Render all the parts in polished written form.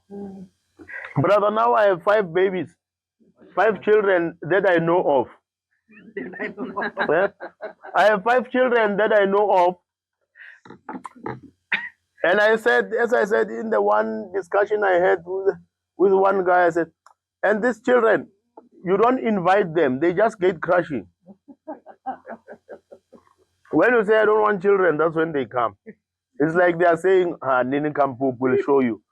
Brother, now I have 5 babies, 5 children that I know of. Eh? I have 5 children that I know of. And I said, as I said in the one discussion I had with one guy, I said, and these children, you don't invite them, they just get crushing. When you say I don't want children, that's when they come. It's like they are saying, Nini Kampup will show you.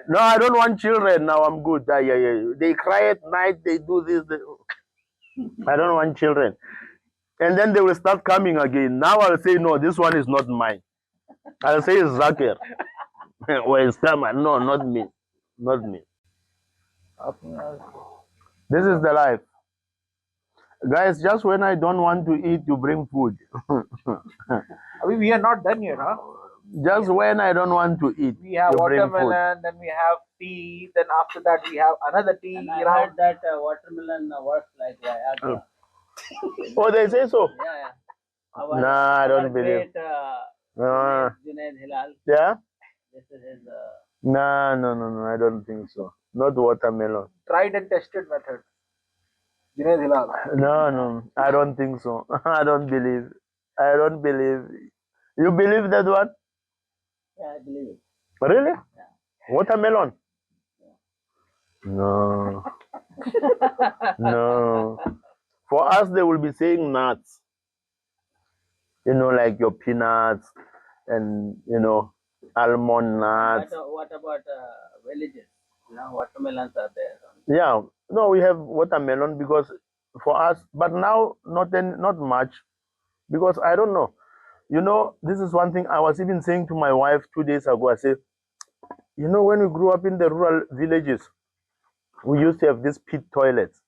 No, I don't want children. Now I'm good. Yeah. They cry at night. They do this. I don't want children. And then they will start coming again. Now I'll say, no, this one is not mine. I'll say it's Zakir. Or it's Tama. No, not me. Not me. This is the life. Guys, just when I don't want to eat, you bring food. We are not done yet, huh? Just when I don't want to eat, We have you bring food. watermelon, then we have tea, then after that we have another tea. And I heard that watermelon works like Viagra. Oh, they say so? Yeah. Nah, I don't believe. Great, No. Junaid Hilal. Yeah? This is his. No, I don't think so. Not watermelon. Tried and tested method. Junaid Hilal. No, I don't think so. I don't believe. I don't believe. You believe that one? Yeah, I believe it. Really? Yeah. Watermelon? No. No. For us, they will be saying nuts. You know, like your peanuts and, almond nuts. What about villages? Watermelons are there. Yeah. No, we have watermelon because for us, but now not much because I don't know. This is one thing I was even saying to my wife 2 days ago. I said, when we grew up in the rural villages, we used to have these pit toilets.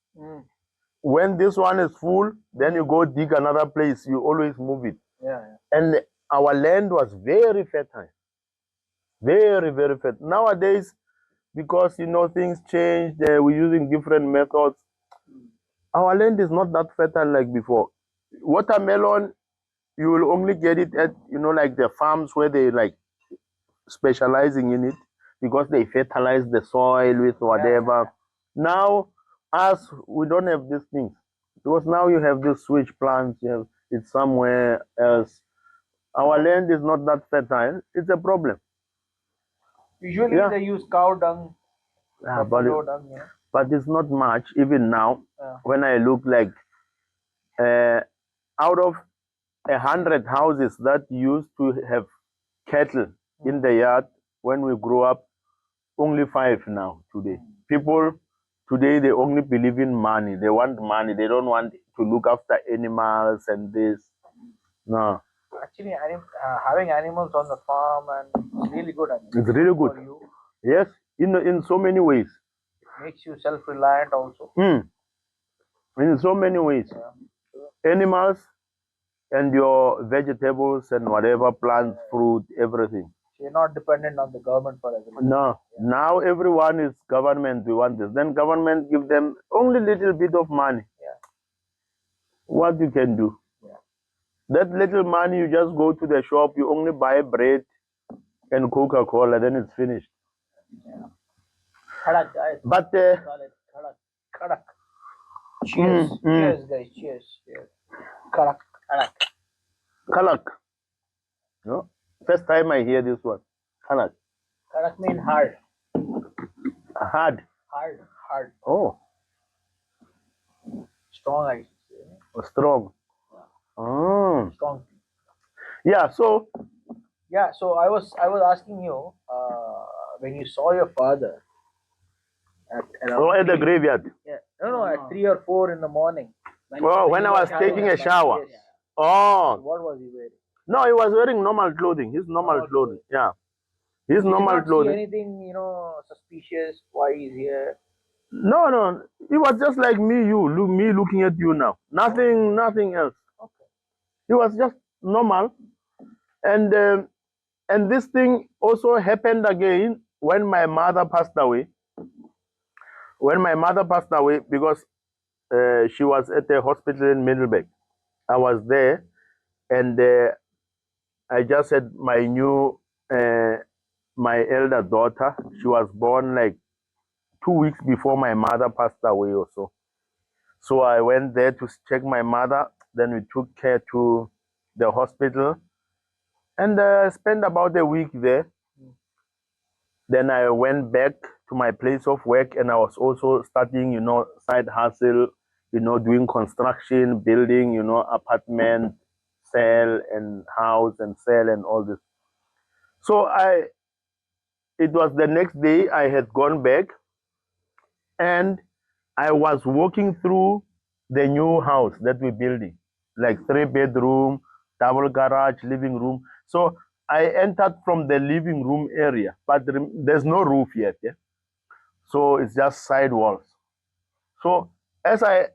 When this one is full, then you go dig another place. You always move it. Yeah. And our land was very fertile. Very, very fertile. Nowadays, because, things changed, we're using different methods. Our land is not that fertile like before. Watermelon, you will only get it at, like the farms where they like specializing in it because they fertilize the soil with whatever. Yeah. Now, us, we don't have these things because now you have these switch plants, it's somewhere else. Our land is not that fertile. It's a problem. Usually they use cow dung, buffalo dung, but it's not much even now. When I look like out of 100 houses that used to have cattle in the yard when we grew up, only 5 now today. People today, they only believe in money. They want money. They don't want to look after animals and this. No. Actually, having animals on the farm and it's really good. It's really good. For you. Yes, in so many ways. It makes you self-reliant also. In so many ways. Yeah. Animals and your vegetables and whatever, plants, fruit, everything. So you're not dependent on the government for everything. No. Yeah. Now everyone is government. We want this. Then government give them only little bit of money. Yeah. What you can do? Yeah. That little money, you just go to the shop. You only buy bread and Coca-Cola. Then it's finished. Yeah. Khadak, guys. But Khadak. Cheers. Cheers, guys. Cheers. Khadak. Khadak. No? First time I hear this word. Khadak. Khadak means hard. Hard. Hard. Oh. Strong, I say. Strong. Oh. Strong. Yeah. So. Yeah. So I was asking you when you saw your father at the graveyard. Yeah. No, at 3 or 4 in the morning. When I was taking a shower. Yes. Oh. What was he wearing? No, he was wearing normal clothing. His normal clothing. Yeah. His normal clothing. See anything, suspicious? Why he's here? No. He was just like me looking at you now. Nothing else. Okay. He was just normal. And this thing also happened again when my mother passed away. When my mother passed away, because she was at the hospital in Middelburg. I was there, and I just had my elder daughter. She was born like 2 weeks before my mother passed away or so. So I went there to check my mother. Then we took her to the hospital and spent about a week there. Then I went back to my place of work, and I was also starting, side hustle, doing construction, building, apartment, sell and house and sell and all this. So it was the next day I had gone back, and I was walking through the new house that we're building, like 3-bedroom, double garage, living room. So I entered from the living room area, but there's no roof yet. Yeah? So it's just side walls. So as I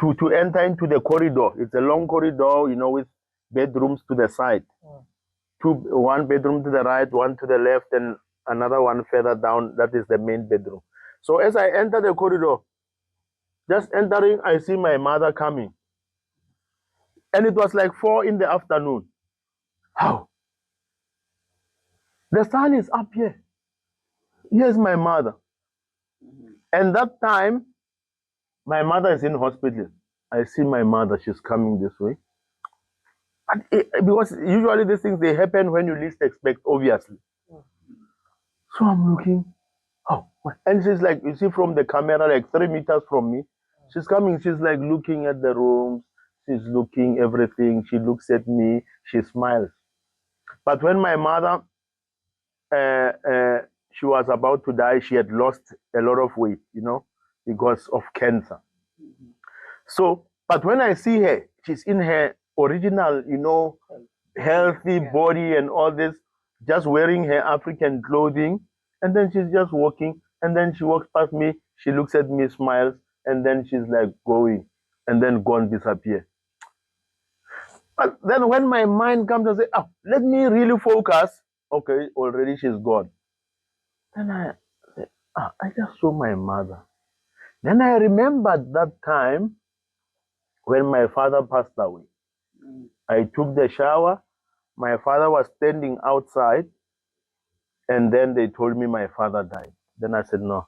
to enter into the corridor, it's a long corridor, with bedrooms to the side. One bedroom to the right, one to the left, and another one further down. That is the main bedroom. So as I enter the corridor, just entering, I see my mother coming. And it was like 4 in the afternoon. How? The sun is up here. Here's my mother. And that time, my mother is in hospital. I see my mother, she's coming this way. Because usually these things, they happen when you least expect, obviously. So I'm looking. Oh, and she's like, you see from the camera, like 3 meters from me. She's coming, she's like looking at the rooms. She's looking everything. She looks at me, she smiles. But when my mother, she was about to die, she had lost a lot of weight, because of cancer. So, but when I see her, she's in her original, healthy body and all this, just wearing her African clothing. And then she's just walking. And then she walks past me. She looks at me, smiles. And then she's like going. And then gone, disappear. But then when my mind comes and says, oh, let me really focus. Okay, already she's gone. Then I just saw my mother. Then I remembered that time when my father passed away. I took the shower. My father was standing outside. And then they told me my father died. Then I said, no,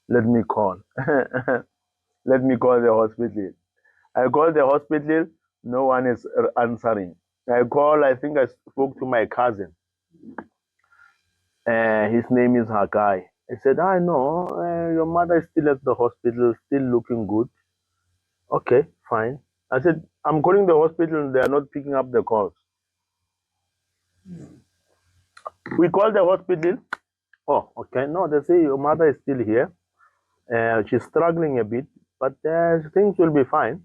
let me call. Let me call the hospital. I called the hospital. No one is answering. I think I spoke to my cousin. His name is Hagai. I said, I know, your mother is still at the hospital, still looking good. Okay, fine. I said, I'm calling the hospital, they are not picking up the calls. We called the hospital. Oh, okay. No, they say your mother is still here. She's struggling a bit, but things will be fine.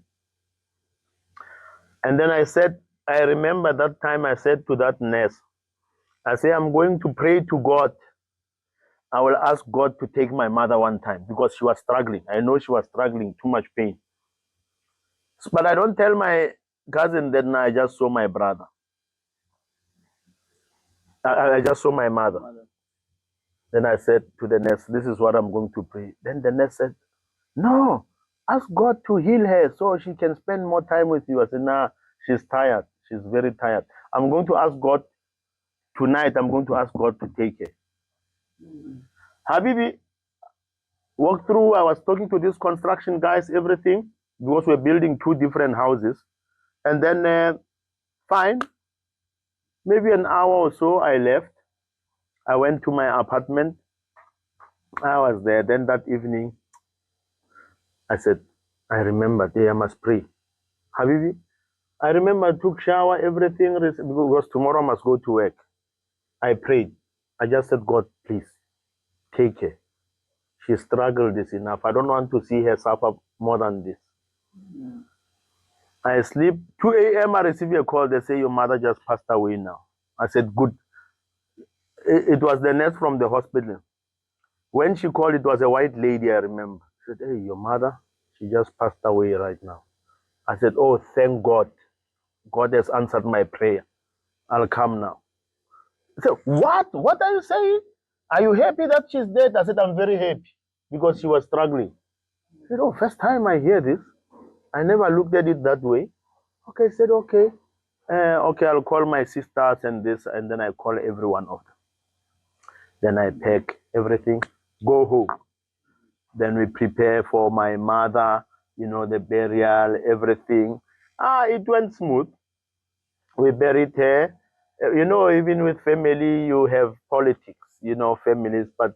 And then I remember that time I said to that nurse, I say, I'm going to pray to God. I will ask God to take my mother one time because she was struggling. I know she was struggling, too much pain. But I don't tell my cousin that I just saw my brother. I just saw my mother. Then I said to the nurse, this is what I'm going to pray. Then the nurse said, no, ask God to heal her so she can spend more time with you. I said, nah, she's tired. She's very tired. I'm going to ask God tonight. I'm going to ask God to take her. Habibi, walked through. I was talking to these construction guys, everything, because we're building 2 different houses. And then, fine, maybe an hour or so, I left. I went to my apartment. I was there. Then that evening, I said, I remembered, I must pray. Habibi, I remember I took shower, everything, because tomorrow I must go to work. I prayed. I just said, God, please, take her. She struggled this enough. I don't want to see her suffer more than this. I sleep. 2 a.m. I receive a call. They say, your mother just passed away now. I said, good. It was the nurse from the hospital. When she called, it was a white lady, I remember. She said, hey, your mother, she just passed away right now. I said, oh, thank God. God has answered my prayer. I'll come now. He said, what? What are you saying? Are you happy that she's dead? I said, I'm very happy because she was struggling. He said, oh, first time I hear this. I never looked at it that way. Okay, I said, okay. Okay, I'll call my sisters and this, and then I call every one of them. Then I pack everything. go home. Then we prepare for my mother, the burial, everything. It went smooth. We buried her. Even with family, you have politics, families. But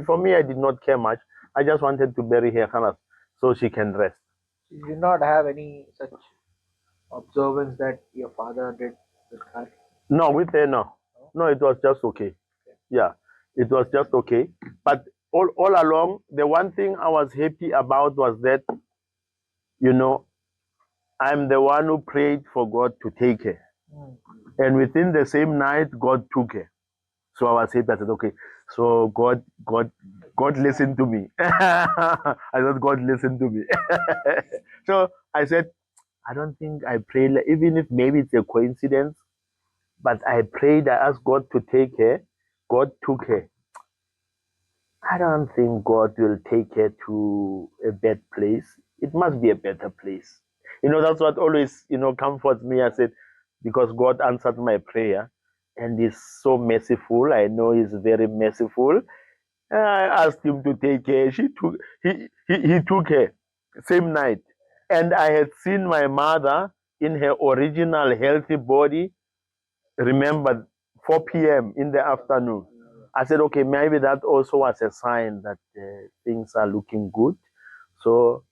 for me, I did not care much. I just wanted to bury her, Khalas, so she can rest. You did not have any such observance that your father did with her? No, with her, no. No, it was just okay. Yeah, it was just okay. But all along, the one thing I was happy about was that, I'm the one who prayed for God to take her. And within the same night, God took her. So I was happy. I said, okay, so God listened to me. I thought God listened to me. So I said, I don't think I prayed, even if maybe it's a coincidence, but I prayed, I asked God to take her. God took her. I don't think God will take her to a bad place. It must be a better place. That's what always, comforts me. I said, because God answered my prayer and is so merciful. I know He's very merciful. I asked Him to take her. He took her same night. And I had seen my mother in her original healthy body. Remember, 4 p.m. in the afternoon. I said, okay, maybe that also was a sign that things are looking good. So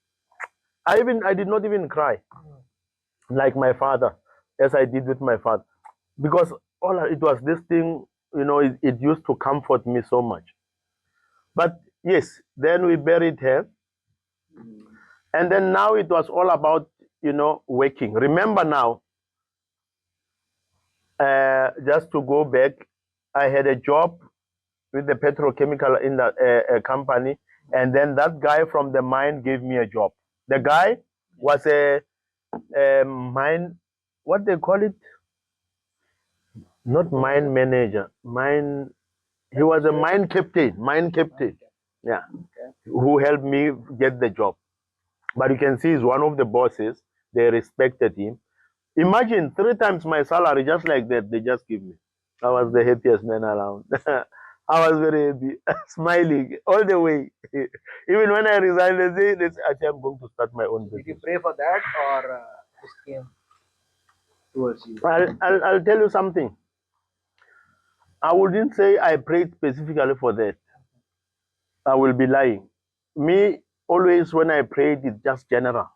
I did not even cry like my father, as I did with my father, because it was this thing, it used to comfort me so much. But yes, then we buried her, and then now it was all about working. Remember now, just to go back, I had a job with the petrochemical in the company, and then that guy from the mine gave me a job. The guy was a mine, what they call it, not mine manager, mine. He was a mine captain, yeah, who helped me get the job. But you can see he's one of the bosses. They respected him. Imagine 3 times my salary, just like that. They just give me. I was the happiest man around. I was very happy, smiling all the way. Even when I resigned, they say, actually, I'm going to start my own Did you business. pray for that, or this came towards you? I'll tell you something. I wouldn't say I prayed specifically for that. I will be lying. Me, always when I prayed, it's just general.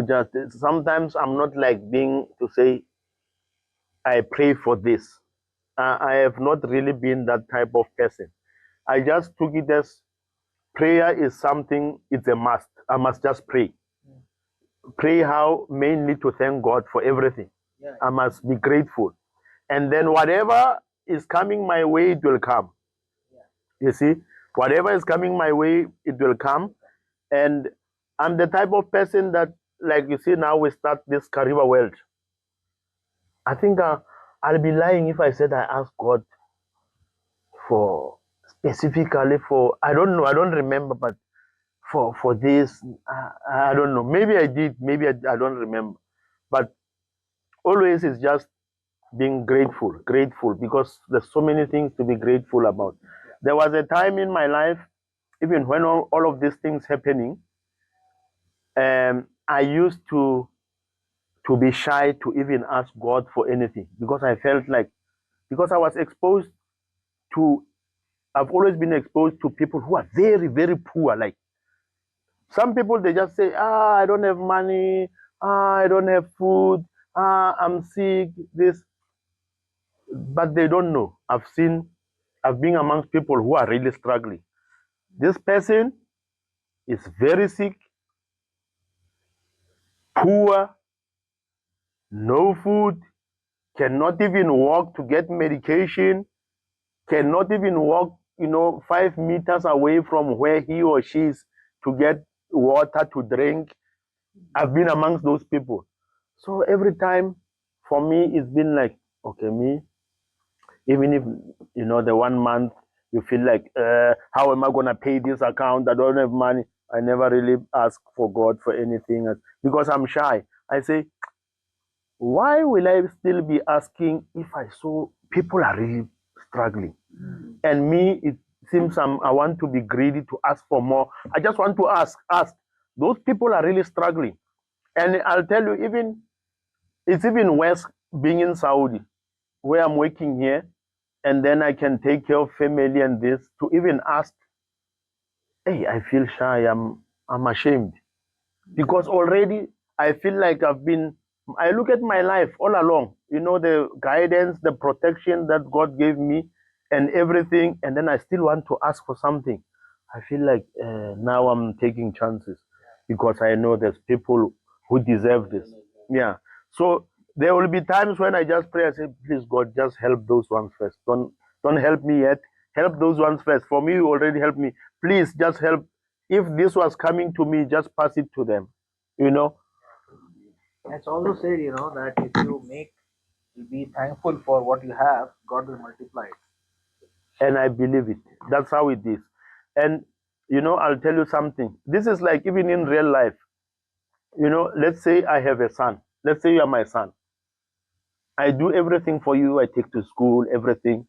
Just sometimes I'm not like being to say I pray for this. I have not really been that type of person. I just took it as prayer is something, it's a must. I must just pray. Pray how? Mainly to thank God for everything. Yeah. I must be grateful. And then whatever is coming my way, it will come. You see, whatever is coming my way, it will come. And I'm the type of person that, like you see, now we start this Kariba world. I think I'll be lying if I said I asked God for specifically for, I don't know, I don't remember, but for this, I don't know. Maybe I did, maybe I don't remember. But always it's just being grateful, because there's so many things to be grateful about. There was a time in my life, even when all of these things happening, I used to be shy to even ask God for anything, because I felt like, because I was exposed to, I've always been exposed to people who are very, very poor. Like some people, they just say, I don't have money, I don't have food, I'm sick, this, but they don't know. I've been amongst people who are really struggling. This person is very sick, poor, no food, cannot even walk to get medication, cannot even walk, 5 meters away from where he or she is to get water to drink. I've been amongst those people. So every time for me, it's been like, okay, me, even if, the 1 month you feel like, how am I going to pay this account? I don't have money. I never really ask for God for anything else because I'm shy. I say, why will I still be asking if I saw people are really struggling? And me, it seems I want to be greedy to ask for more. I just want to ask. Those people are really struggling. And I'll tell you, it's even worse being in Saudi, where I'm working here, and then I can take care of family and this, to even ask, hey, I feel shy, I'm ashamed. Because already I feel like I look at my life all along, the guidance, the protection that God gave me and everything, and then I still want to ask for something. I feel like now I'm taking chances because I know there's people who deserve this. Yeah. So there will be times when I just pray, I say, please God, just help those ones first. Don't help me yet. Help those ones first. For me, you already helped me. Please just help. If this was coming to me, just pass it to them. You know? It's also said, that if you be thankful for what you have, God will multiply it. And I believe it. That's how it is. And I'll tell you something. This is like even in real life. Let's say I have a son. Let's say you are my son. I do everything for you. I take to school, everything.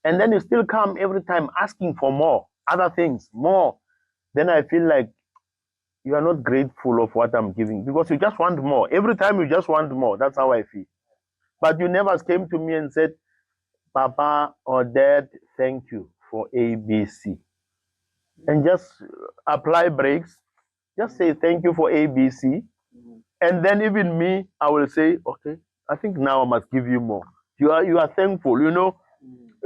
And then you still come every time asking for more, other things, more. Then I feel like you are not grateful of what I'm giving because you just want more. Every time you just want more. That's how I feel. But you never came to me and said, Papa or Dad, thank you for ABC. And just apply breaks. Just say thank you for ABC. And then even me, I will say, okay, I think now I must give you more. You are thankful,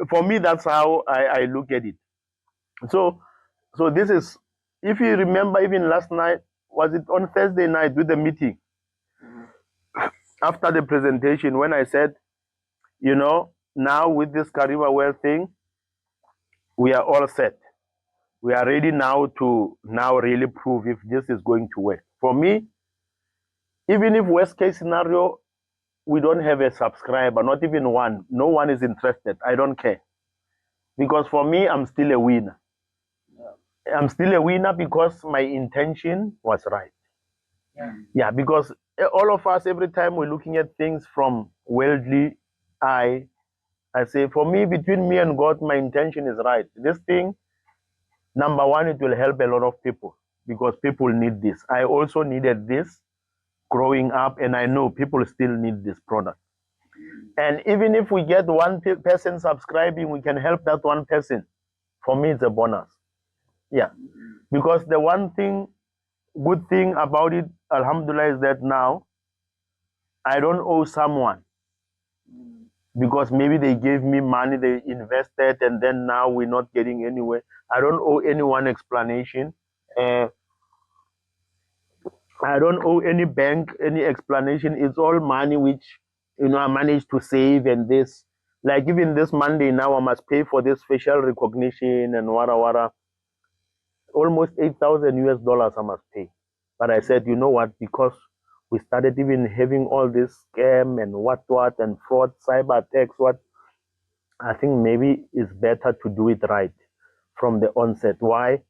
For me, that's how I look at it. So this is, if you remember, even last night, was it on Thursday night with the meeting? After the presentation, when I said, now with this KaribaWorld thing, we are all set. We are ready now to really prove if this is going to work. For me, even if worst case scenario, we don't have a subscriber, not even one, no one is interested, I don't care. Because for me, I'm still a winner. I'm still a winner because my intention was right. Yeah, because all of us, every time we're looking at things from worldly eye, I say, for me, between me and God, my intention is right. This thing, number one, it will help a lot of people because people need this. I also needed this growing up, and I know people still need this product. And even if we get one person subscribing, we can help that one person. For me, it's a bonus. Yeah. Because the one good thing about it, alhamdulillah, is that now I don't owe someone because maybe they gave me money, they invested, and then now we're not getting anywhere. I don't owe anyone explanation. I don't owe any bank any explanation. It's all money which I managed to save, and this, like even this Monday now, I must pay for this facial recognition and wara. Almost $8,000 I must pay. But I said, you know what? Because we started even having all this scam and what and fraud, cyber attacks, I think maybe it's better to do it right from the onset. Why?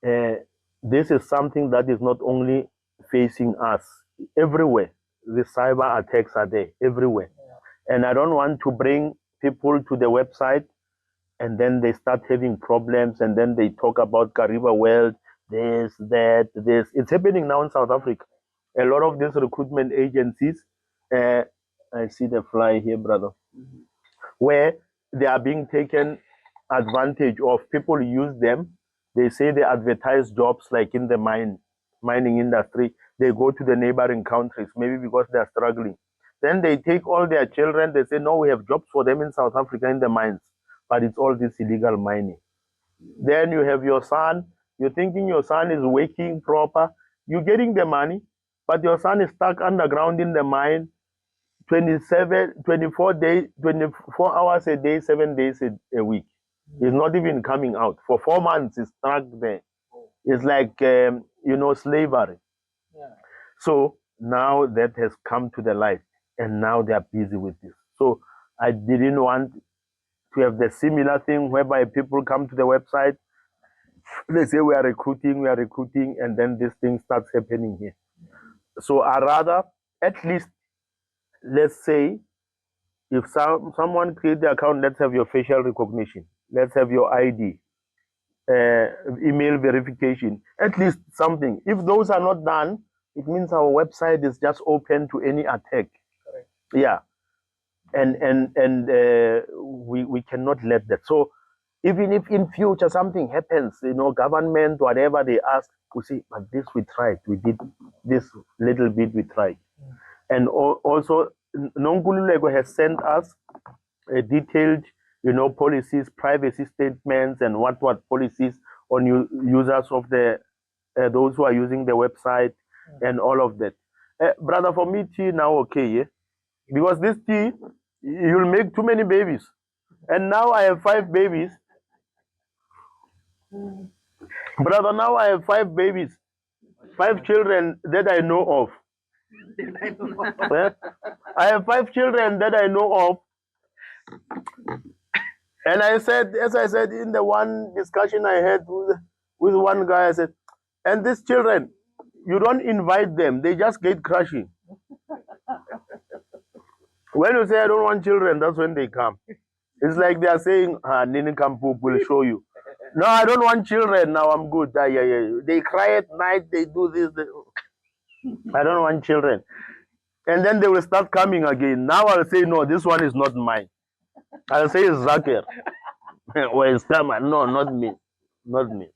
This is something that is not only facing us everywhere. The cyber attacks are there everywhere. And I don't want to bring people to the website and then they start having problems and then they talk about KaribaWorld, this, that, this. It's happening now in South Africa. A lot of these recruitment agencies, I see the fly here, brother, where they are being taken advantage of. People use them. They say they advertise jobs like in the mining industry. They go to the neighboring countries, maybe because they are struggling. Then they take all their children. They say, no, we have jobs for them in South Africa in the mines. But it's all this illegal mining. Then you have your son. You're thinking your son is working proper. You're getting the money, but your son is stuck underground in the mine 24 days, 24 hours a day, 7 days a week. He's not even coming out. For 4 months, he's stuck there. It's like, slavery. Yeah. So now that has come to the light, and now they are busy with this. So I didn't want to have the similar thing whereby people come to the website, they say we are recruiting, and then this thing starts happening here. So I rather, at least, let's say, if someone create the account, let's have your facial recognition, let's have your ID, email verification, at least something. If those are not done, it means our website is just open to any attack. Correct. Yeah, and we cannot let that. So even if in future something happens, government, whatever they ask, we say, but this we tried, we did this little bit, we tried. And also, Nonkululeko has sent us a detailed, policies, privacy statements, and what policies on users of the those who are using the website, and all of that. Brother, for me, tea now okay, yeah, because this tea, you'll make too many babies, and now I have 5 babies. Brother, now I have 5 babies, 5 children that I know of. I have 5 children that I know of. And I said, as I said in the one discussion I had with one guy, I said, and these children, you don't invite them, they just get crushing. When you say I don't want children, that's when they come. It's like they are saying, Nini Kampu will show you. No, I don't want children. Now I'm good. Yeah. They cry at night. They do this. I don't want children. And then they will start coming again. Now I'll say, no, this one is not mine. I'll say it's Zakir. Or it's Tama. No, not me. Not me.